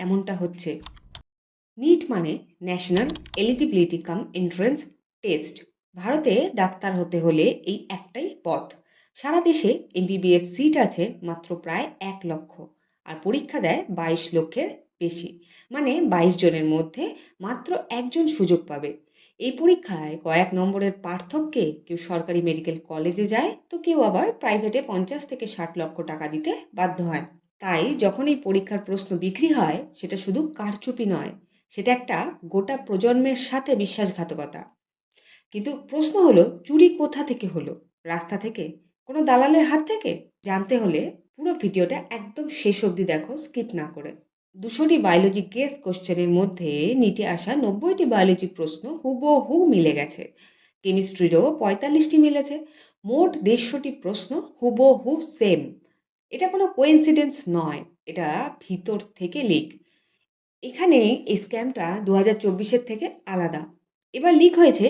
এমনটা হচ্ছে। নিট মানে ন্যাশনাল এলিজিবিলিটি কাম এন্ট্রান্স টেস্ট। ভারতে ডাক্তার হতে হলে এই একটাই পথ। সারা দেশে এমবিবিএস সিট আছে মাত্র প্রায় 1 লক্ষ, আর পরীক্ষা দেয় 22 লক্ষের বেশি। মানে 22 জনের মধ্যে মাত্র একজন সুযোগ পাবে। এই পরীক্ষায় কয়েক নম্বরের পার্থক্যে কেউ সরকারি মেডিকেল কলেজে যায়, তো কেউ আবার প্রাইভেটে 50 থেকে 60 লক্ষ টাকা দিতে বাধ্য হয়। তাই যখন এই পরীক্ষার প্রশ্ন বিক্রি হয়, সেটা শুধু কারচুপি নয়, সেটা একটা গোটা প্রজন্মের সাথে বিশ্বাসঘাতকতা। কিন্তু প্রশ্ন হলো, চুরি কোথা থেকে হলো? রাস্তা থেকে? কোনো দালালের হাত থেকে? জানতে হলে পুরো ভিডিওটা একদম শেষ অবধি দেখো, স্কিপ না করে। 200টি বায়োলজি গেস কোশ্চেনের মধ্যে নিটে আসা 90টি বায়োলজি প্রশ্ন হুবহু মিলে গেছে। কেমিস্ট্রিরও 45টি মিলেছে। মোট 150টি প্রশ্ন হুবহু সেম। এটা কোনো কোইন্সিডেন্স নয়, এটা ভিতর থেকে লিক। এখানে এই স্ক্যামটা 2024-এর থেকে আলাদা। এবার লিক হয়েছে